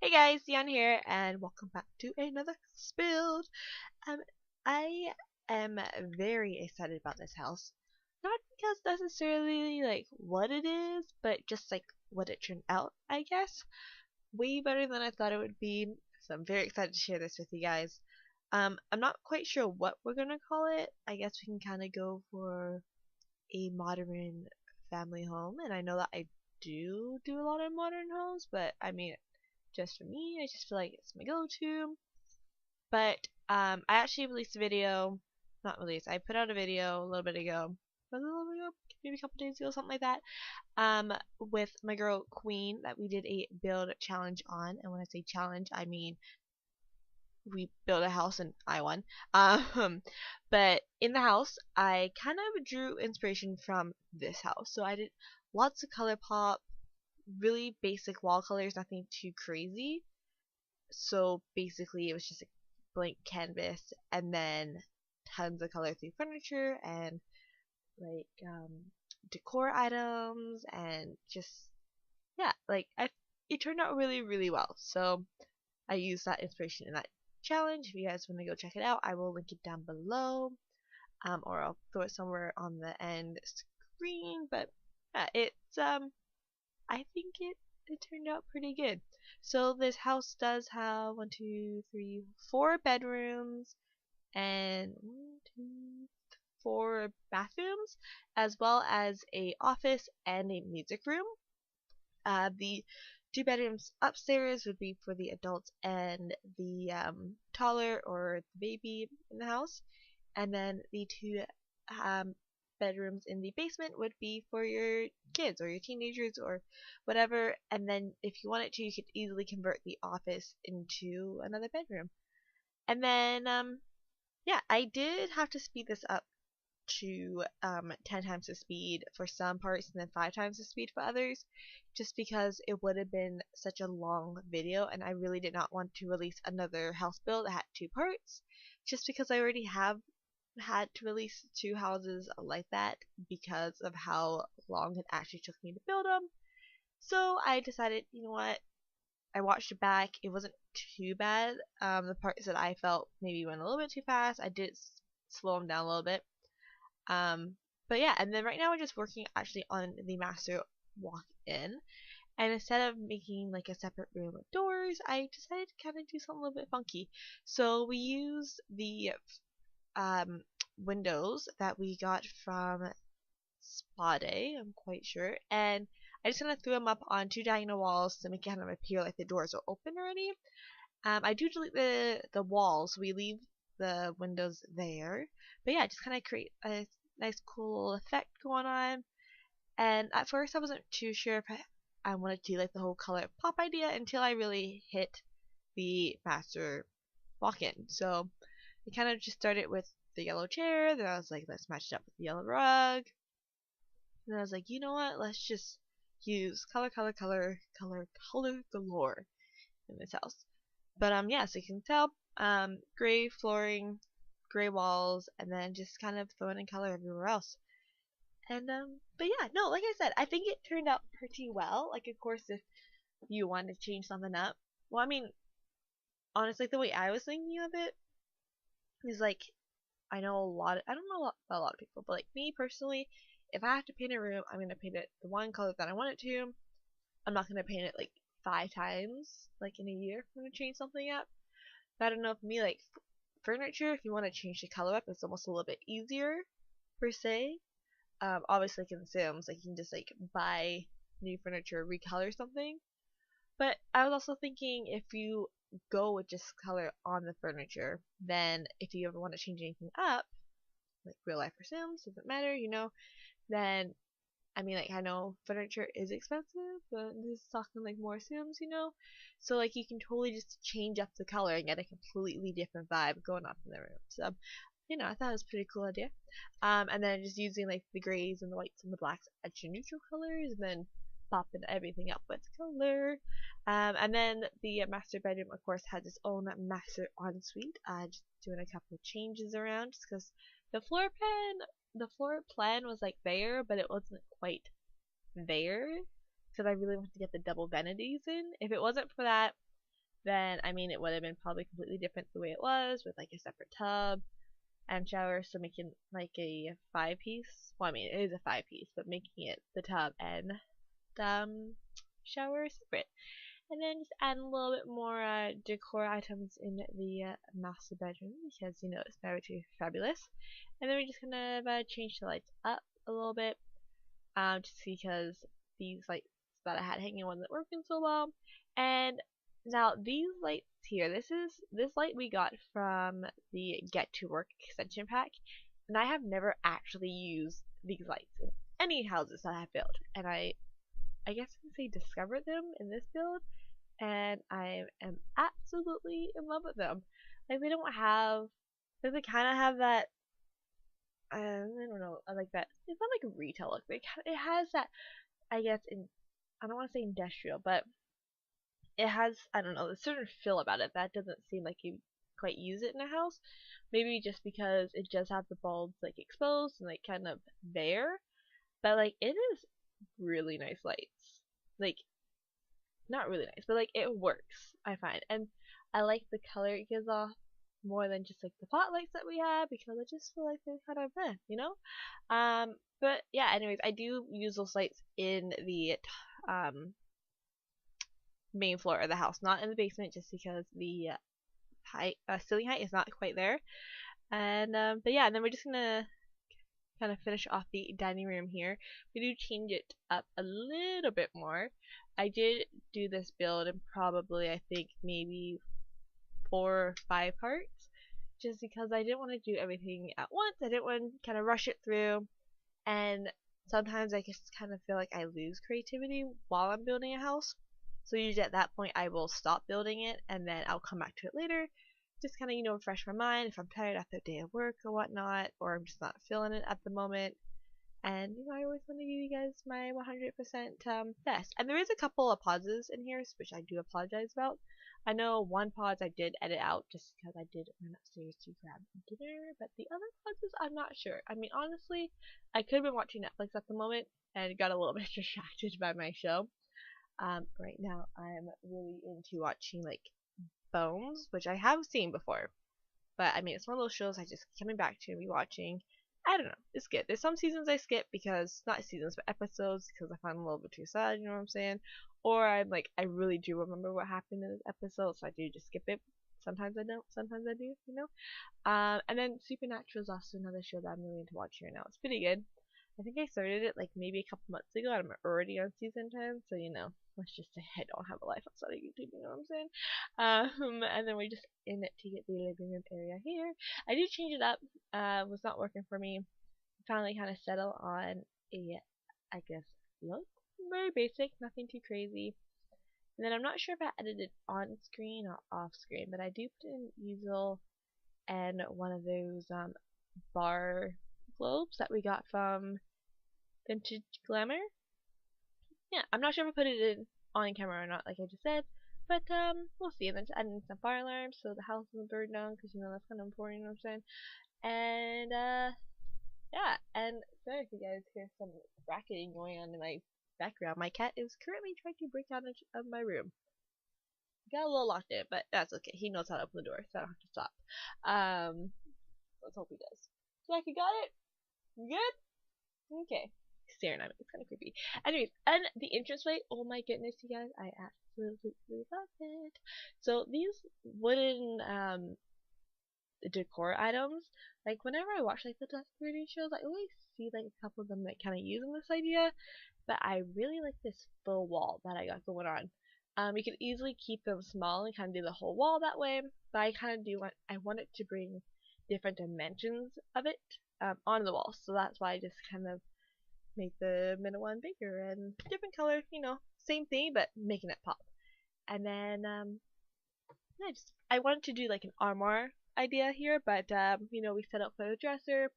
Hey guys, Dion here, and welcome back to another house build. Um, I am very excited about this house, not because necessarily like what it is, but just like what it turned out. I guess way better than I thought it would be. So I'm very excited to share this with you guys. I'm not quite sure what we're gonna call it. I guess we can kind of go for a modern family home, and I know that I do a lot of modern homes, but I mean just for me. I just feel like it's my go-to. But I actually released a video, not released. I put out a video a little bit ago, maybe a couple days ago, something like that. With my girl Queen that we did a build challenge on, and when I say challenge, I mean we built a house and I won. But in the house, I kind of drew inspiration from this house. So I did lots of color pop, really basic wall colors, nothing too crazy. So basically, it was just a blank canvas, and then tons of color through furniture and like decor items, and just yeah, it turned out really well. So I used that inspiration in that challenge. If you guys want to go check it out, I will link it down below, or I'll throw it somewhere on the end screen. But yeah, I think it turned out pretty good. So this house does have one, two, three, four bedrooms and one, two, four bathrooms, as well as a office and a music room. The two bedrooms upstairs would be for the adults and the toddler or the baby in the house, and then the two um, bedrooms in the basement would be for your kids or your teenagers or whatever. And then if you wanted to, you could easily convert the office into another bedroom. And then yeah, I did have to speed this up to 10 times the speed for some parts and then 5 times the speed for others, just because it would have been such a long video and I really did not want to release another house build that had two parts, just because I already have had to release two houses like that because of how long it actually took me to build them. So I decided, you know what, I watched it back. It wasn't too bad. The parts that I felt maybe went a little bit too fast, I did slow them down a little bit. Um, but yeah, and then right now we're just working actually on the master walk-in. And instead of making like a separate room with doors, I decided to kind of do something a little bit funky. So we use the um, windows that we got from Spa Day, I'm quite sure, and I just kind of threw them up on two diagonal walls to make it kind of appear like the doors are open already. I do delete the walls. We leave the windows there. But yeah, just kind of create a nice cool effect going on. And at first I wasn't too sure if I wanted to do like the whole color pop idea until I really hit the master walk-in. So I kind of just started with the yellow chair. Then I was like, let's match it up with the yellow rug. And I was like, you know what? Let's just use color galore in this house. But yeah, so you can tell, gray flooring, gray walls, and then just kind of throwing in color everywhere else. And but yeah, no, like I said, I think it turned out pretty well. Like, of course, if you wanted to change something up, well, I mean, honestly, the way I was thinking of it is like, I don't know a lot of people, but like me personally, if I have to paint a room, I'm gonna paint it the one color that I want it to. I'm not gonna paint it like 5 times, like in a year. If I'm gonna change something up. But I don't know, for me, like furniture, if you want to change the color up, it's almost a little bit easier per se. Obviously, like in Sims, like you can just like buy new furniture, recolor something. But I was also thinking if you go with just color on the furniture, then if you ever want to change anything up, like real life or Sims, doesn't matter, then I mean, like, I know furniture is expensive, but this is talking like more Sims. So, like, you can totally just change up the color and get a completely different vibe going on in the room. So, I thought it was a pretty cool idea. And then just using, like, the grays and the whites and the blacks as your neutral colors, and then popping everything up with color. And then the master bedroom, of course, has its own master ensuite. Just doing a couple of changes around, just because the floor plan was like there, but it wasn't quite there because I really wanted to get the double vanities in. If it wasn't for that, then I mean it would have been probably completely different the way it was, with like a separate tub and shower. So making like a 5-piece, well I mean it is a 5-piece, but making it the tub and the shower separate. And then just add a little bit more decor items in the master bedroom, because you know it's very too fabulous. And then we're just gonna change the lights up a little bit, just because these lights that I had hanging wasn't working so well. And now these lights here, this light we got from the Get to Work extension pack, and I have never actually used these lights in any houses that I have built. And I guess I can say discovered them in this build, and I am absolutely in love with them. Like they don't have, like they kind of have that. I don't know. I like that. It's not like a retail look, but it has that. I guess I don't want to say industrial, but it has, I don't know, a certain feel about it that doesn't seem like you quite use it in a house. Maybe just because it does have the bulbs like exposed and like kind of there, but like it is really nice lights. Like not really nice, but like it works, I find. And I like the color it gives off more than just like the pot lights that we have, because I just feel like they're kind of you know? But yeah, anyways, I do use those lights in the um main floor of the house, not in the basement, just because the height ceiling height is not quite there. And but yeah, and then we're just gonna kind of finish off the dining room here. We do change it up a little bit more. I did do this build in probably, I think, maybe 4 or 5 parts, just because I didn't want to do everything at once. I didn't want to kind of rush it through, and sometimes I just kind of feel like I lose creativity while I'm building a house. So usually at that point I will stop building it, and then I'll come back to it later, just kind of, you know, refresh my mind if I'm tired after a day of work or whatnot, or I'm just not feeling it at the moment. And you know, I always want to give you guys my 100% best. And there is a couple of pauses in here, which I do apologize about. I know one pause I did edit out just because I did run upstairs to grab dinner, but the other pauses I'm not sure. I mean, honestly, I could have been watching Netflix at the moment and got a little bit distracted by my show. Right now I'm really into watching like Bones, which I have seen before, but I mean it's one of those shows I just keep coming back to and rewatching. I don't know, it's good. There's some seasons I skip, because not seasons but episodes, because I find them a little bit too sad, you know what I'm saying? Or I'm like, I really do remember what happened in this episode, so I do just skip it. Sometimes I don't, sometimes I do, you know? And then Supernatural is also another show that I'm really into watching right now. It's pretty good. I think I started it like maybe a couple months ago, and I'm already on season 10, so you know, let's just say I don't have a life outside of YouTube, you know what I'm saying? And then we're just in it to get the living room area here. I did change it up, was not working for me. Finally kind of settle on a, I guess, look. Very basic, nothing too crazy. And then I'm not sure if I edited on screen or off screen, but I do put in easel and one of those bar globes that we got from Vintage Glamour. Yeah, I'm not sure if I put it in on camera or not, like I just said, but we'll see. And then just adding some fire alarms so the house doesn't burn down, because you know that's kind of important, you know what I'm saying? And yeah, and sorry if you guys hear some racketing going on in my background. My cat is currently trying to break out of my room. Got a little locked in, but that's okay. He knows how to open the door, so I don't have to stop. Let's hope he does. Jackie, got it? You good? Okay. Staring at me. It's kind of creepy. Anyways, and the entranceway, oh my goodness, you guys, I absolutely love it. So these wooden decor items, like whenever I watch like the dusk reading shows, I always see like a couple of them like kind of using this idea, but I really like this full wall that I got going on. You could easily keep them small and kind of do the whole wall that way, but I kind of do want, I want it to bring different dimensions of it on the wall, so that's why I just kind of make the middle one bigger and different color, you know, same thing, but making it pop. And then, I wanted to do like an armoire idea here, but, you know, we set up for the dresser,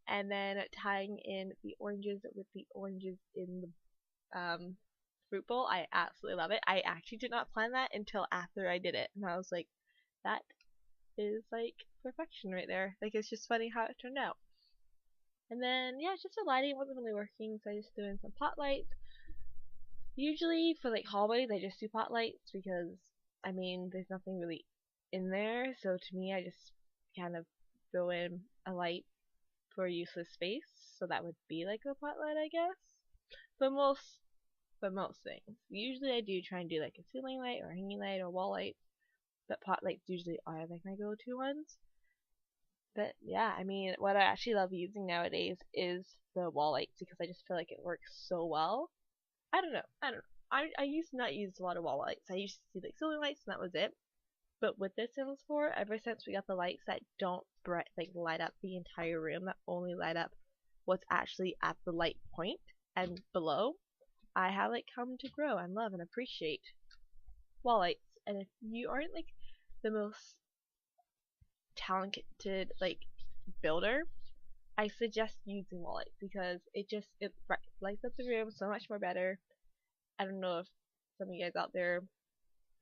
and then tying in the oranges with the oranges in the, fruit bowl. I absolutely love it. I actually did not plan that until after I did it, and I was like, that is like perfection right there. Like, it's just funny how it turned out. And then, yeah, just the lighting wasn't really working, so I just threw in some pot lights. Usually for like hallways, I just do pot lights because I mean, there's nothing really in there, so to me, I just kind of throw in a light for useless space, so that would be like a pot light, I guess. But most things. Usually I do try and do like a ceiling light or hanging light or wall light, but pot lights usually are like my go-to ones. But yeah, I mean, what I actually love using nowadays is the wall lights because I just feel like it works so well. I don't know. I used to not use a lot of wall lights. I used to see like ceiling lights and that was it. But with this Sims 4, ever since we got the lights that don't like light up the entire room, that only light up what's actually at the light point and below, I have like come to grow and love and appreciate wall lights. And if you aren't like the most talented like builder, I suggest using wall lights because it lights up the room so much more better. I don't know if some of you guys out there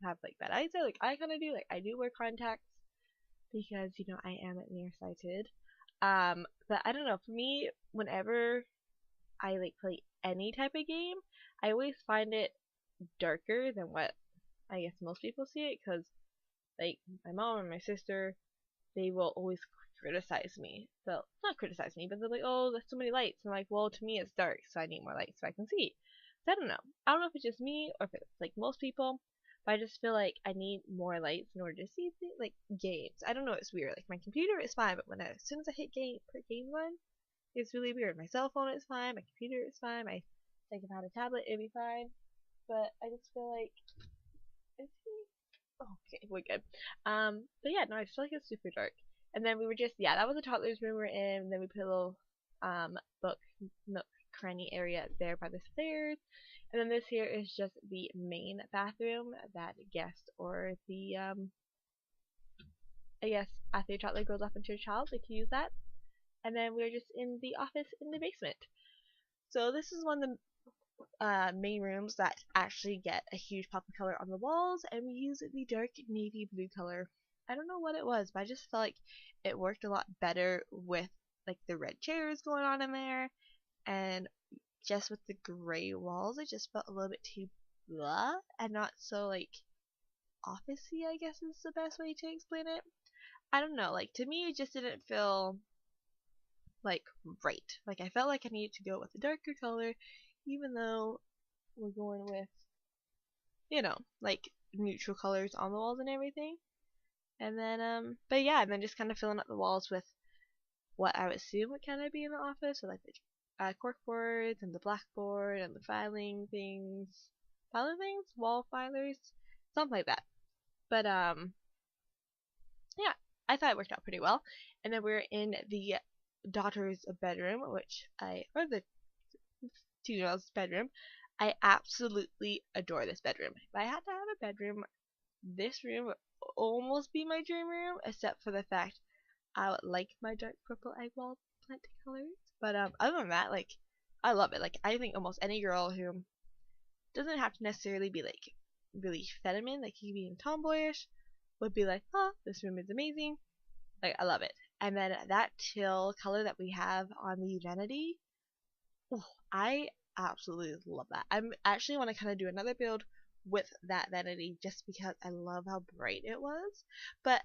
have like bad eyesight, like I kind of do. Like I do wear contacts because I am nearsighted. But I don't know. For me, whenever I like play any type of game, I always find it darker than what I guess most people see it. Because like my mom and my sister, they will always criticize me. So not criticize me, but they're like, "Oh, there's so many lights." And I'm like, "Well, to me it's dark, so I need more lights so I can see." So I don't know. I don't know if it's just me or if it's like most people. But I just feel like I need more lights in order to see like games. I don't know, it's weird. Like my computer is fine, but as soon as I hit put games on, it's really weird. My cell phone is fine, my computer is fine, my like if I had a tablet it'd be fine. But I just feel like okay, we're good. But yeah, no, I just feel like it's super dark. And then we were just that was the toddler's room we're in, and then we put a little book nook cranny area there by the stairs. And then this here is just the main bathroom that guest or the I guess after your toddler grows up into a child, they can use that. And then we're just in the office in the basement. So this is one of the main rooms that actually get a huge pop of color on the walls, and we use the dark navy blue color. I don't know what it was, but I just felt like it worked a lot better with like the red chairs going on in there, and just with the gray walls, it just felt a little bit too blah and not so like officey, I guess is the best way to explain it. I don't know, like to me it just didn't feel like right. Like I felt like I needed to go with a darker color, even though we're going with, like neutral colors on the walls and everything. And then, but yeah, and then just kind of filling up the walls with what I would assume would kind of be in the office, so like the cork boards and the blackboard and the wall filers, something like that. But yeah, I thought it worked out pretty well. And then we're in the daughter's bedroom, or the 2-year-old's bedroom. I absolutely adore this bedroom. If I had to have a bedroom, this room would almost be my dream room, except for the fact I would like my dark purple egg wall plant colors. But other than that, like, I love it. Like, I think almost any girl who doesn't have to necessarily be like really feminine, like you being tomboyish, would be like, "Oh, this room is amazing." Like, I love it. And then that teal color that we have on the vanity, ooh, I absolutely love that. I'm actually want to kind of do another build with that vanity just because I love how bright it was. But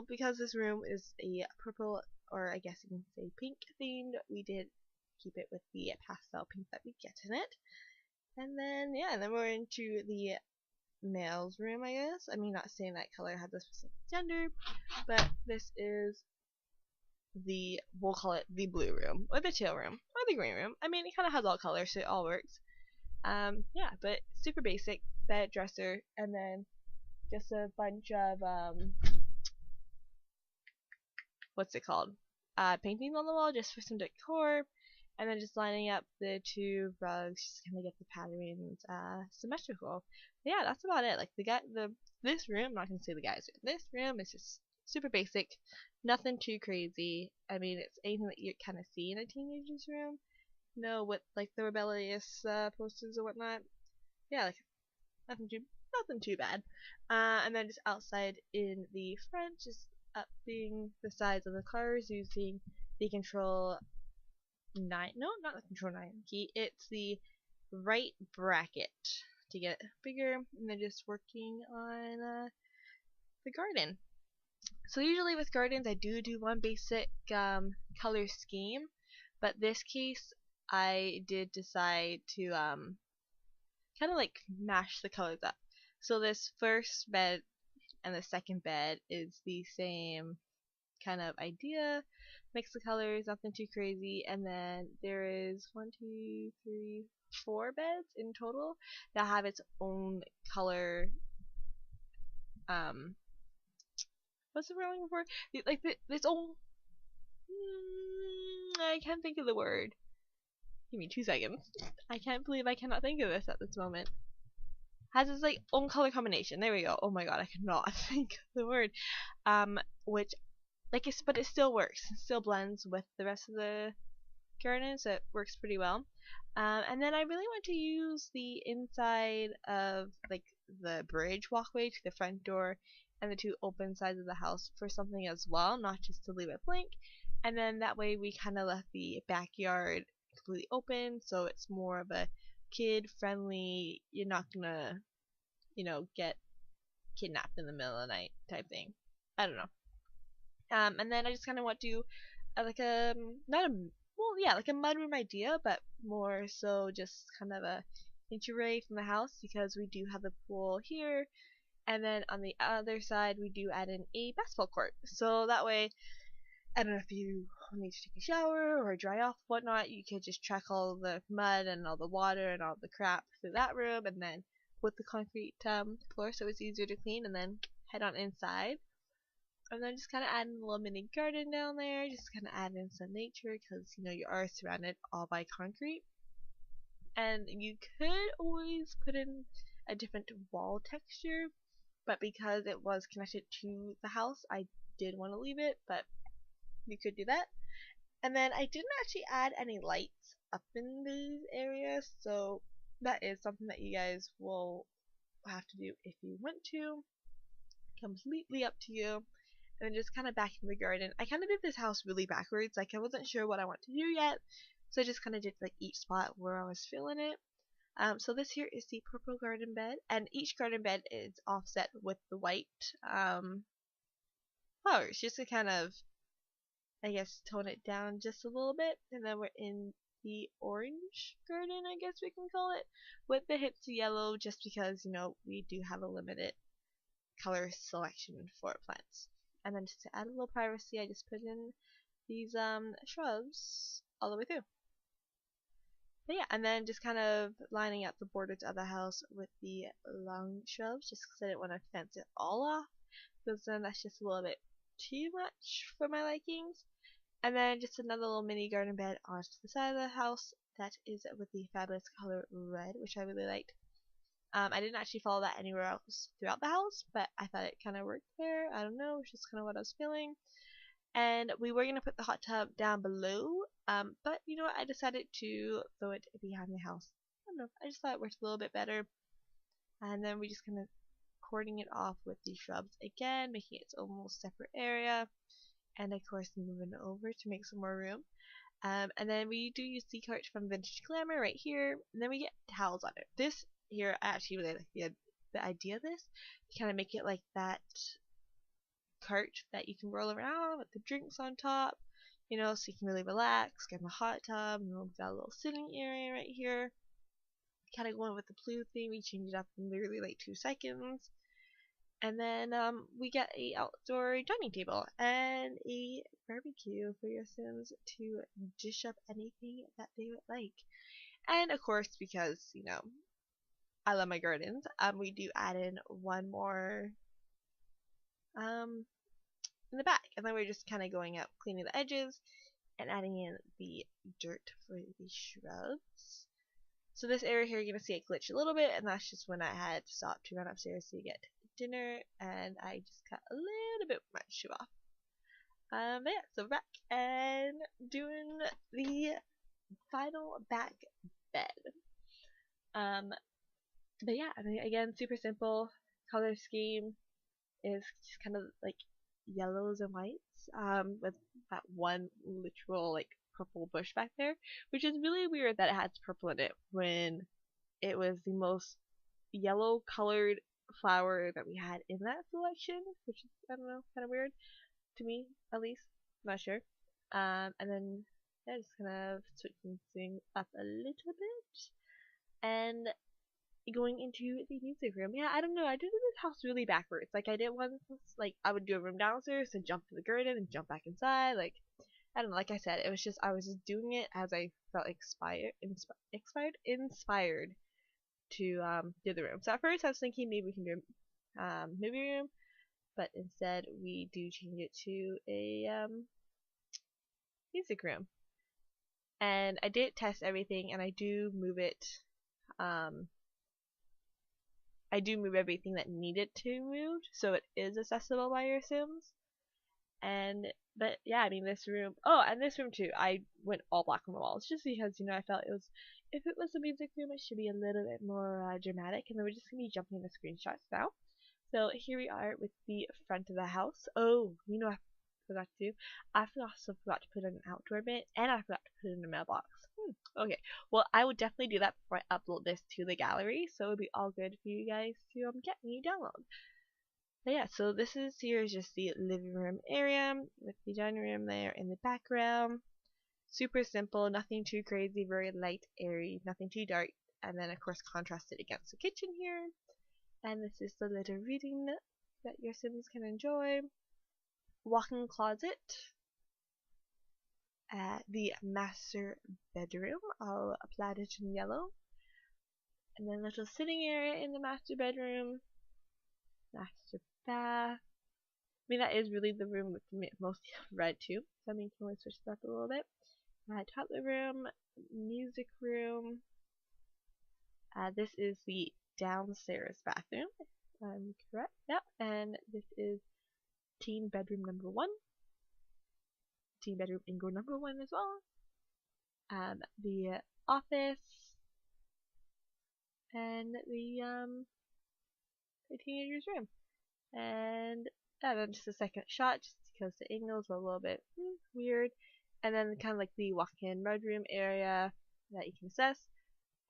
because this room is a purple, or I guess you can say pink themed, we did keep it with the pastel pink that we get in it. And then yeah, and then we're into the male's room, I guess. I mean, not saying that color has a specific gender, but this is we'll call it the blue room, or the teal room, or the green room. I mean, it kind of has all colors, so it all works. Yeah, but super basic bed, dresser, and then just a bunch of what's it called? Paintings on the wall just for some decor, and then just lining up the two rugs just kind of get the patterns symmetrical. But yeah, that's about it. Like this room, I'm not gonna say the guys. This room is just super basic, nothing too crazy. I mean, it's anything that you kind of see in a teenager's room. With like the rebellious posters or whatnot. Yeah, like nothing too bad. And then just outside in the front, just upping the size of the cars using the control 9. No, not the control 9 key. It's the right bracket to get it bigger, and then just working on the garden. So usually with gardens I do one basic color scheme, but this case I did decide to kind of like mash the colors up. So this first bed and the second bed is the same kind of idea. Mix the colors, nothing too crazy, and then there is 4 beds in total that have its own color. Um, what's the wrong word? Like its own. I can't think of the word. Give me 2 seconds. I can't believe I cannot think of this at this moment. Has its like own color combination. There we go. Oh my god, I cannot think of the word. Which but it still works. It still blends with the rest of the garden, so it works pretty well. And then I really want to use the inside of like the bridge walkway to the front door and the 2 open sides of the house for something as well, not just to leave it blank. And then that way we kind of left the backyard completely open, so it's more of a kid friendly, you're not gonna, get kidnapped in the middle of the night type thing. I don't know. And then I just kind of want to like a not a well yeah like a mudroom idea, but more so just kind of a inch away from the house because we do have the pool here, and then on the other side we do add in a basketball court. So that way, I don't know if you need to take a shower or dry off whatnot, you could just track all the mud and all the water and all the crap through that room, and then with the concrete floor so it's easier to clean, and then head on inside. And then just kind of add in a little mini garden down there, just kind of add in some nature because you are surrounded all by concrete. And you could always put in a different wall texture, but because it was connected to the house, I did want to leave it, but you could do that. And then I didn't actually add any lights up in these areas, so that is something that you guys will have to do if you want to. Completely up to you. And then just kind of back in the garden. I kind of did this house really backwards. Like I wasn't sure what I want to do yet, so I just kind of did like each spot where I was feeling it. So this here is the purple garden bed, and each garden bed is offset with the white flowers, just to kind of, I guess, tone it down just a little bit. And then we're in the orange garden, I guess we can call it, with the hips yellow, just because we do have a limited color selection for plants. And then just to add a little privacy, I just put in these shrubs all the way through. But yeah, and then just kind of lining up the borders of the house with the long shrubs, just because I didn't want to fence it all off, because then that's just a little bit too much for my likings. And then just another little mini garden bed onto the side of the house that is with the fabulous color red, which I really liked. I didn't actually follow that anywhere else throughout the house, but I thought it kind of worked there. I don't know, it's just kind of what I was feeling. And we were going to put the hot tub down below, but you know what, I decided to throw it behind the house. I don't know, I just thought it worked a little bit better. And then we just kind of cording it off with the shrubs again, making it its almost separate area. And of course moving it over to make some more room. And then we do use the cart from Vintage Glamour right here, and then we get towels on it. This here, I actually really like the idea of this. You kind of make it like that cart that you can roll around with the drinks on top, so you can really relax, get in the hot tub, and we've got a little sitting area right here. Kind of going with the blue theme, we change it up in literally like 2 seconds. And then we get a outdoor dining table and a barbecue for your Sims to dish up anything that they would like. And of course, because, I love my gardens, we do add in one more in the back. And then we're just kind of going up, cleaning the edges, and adding in the dirt for the shrubs. So this area here, you're going to see it glitch a little bit, and that's just when I had to stop to run upstairs to get dinner, and I just got a little bit much shoe off. But yeah, so back and doing the final back bed. But yeah, I mean, again, super simple. Color scheme is just kind of like yellows and whites, with that one literal like purple bush back there, which is really weird that it has purple in it when it was the most yellow colored flower that we had in that selection, which is, I don't know, kind of weird to me, at least. Not sure. And then yeah, just kind of switching things up a little bit and going into the music room. Yeah, I don't know. I did this house really backwards. Like I did once, like I would do a room downstairs and jump to the garden and jump back inside. Like I don't know. Like I said, it was just I was just doing it as I felt inspired to do the room. So at first I was thinking maybe we can do movie room, but instead we do change it to a music room. And I did test everything, and I do move it. I do move everything that needed to move, so it is accessible by your Sims. But yeah, I mean this room. Oh, and this room too. I went all black on the walls just because I felt it was. If it was a music room, it should be a little bit more dramatic, and then we're just gonna be jumping into screenshots now. So here we are with the front of the house. Oh, I forgot to. I also forgot to put in an outdoor bin, and I forgot to put in a mailbox. Okay, well I would definitely do that before I upload this to the gallery, so it would be all good for you guys to get when you download. But yeah, so here is just the living room area with the dining room there in the background. Super simple, nothing too crazy, very light, airy, nothing too dark, and then of course contrasted against the kitchen here. And this is the little reading nook that your Sims can enjoy. Walk-in closet. The master bedroom, all plaid in yellow. And then little sitting area in the master bedroom. Master bath. I mean, that is really the room with the most red too. So I mean, you can always switch it up a little bit. Toddler room, music room. This is the downstairs bathroom. I'm correct. Yep. And this is teen bedroom number 1. Teen bedroom indoor number 1 as well. The office. And the teenager's room. And then just a second shot just because the angles were a little bit weird. And then kind of like the walk-in bedroom area that you can access.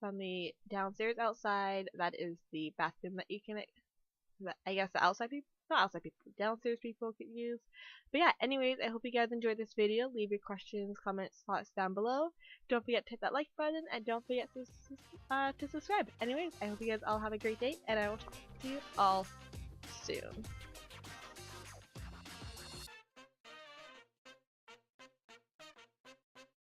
From the downstairs outside, that is the bathroom that you can, I guess the outside people, not outside people, downstairs people could use. But yeah, anyways, I hope you guys enjoyed this video. Leave your questions, comments, thoughts down below. Don't forget to hit that like button, and don't forget to subscribe. Anyways, I hope you guys all have a great day, and I will talk to you all soon.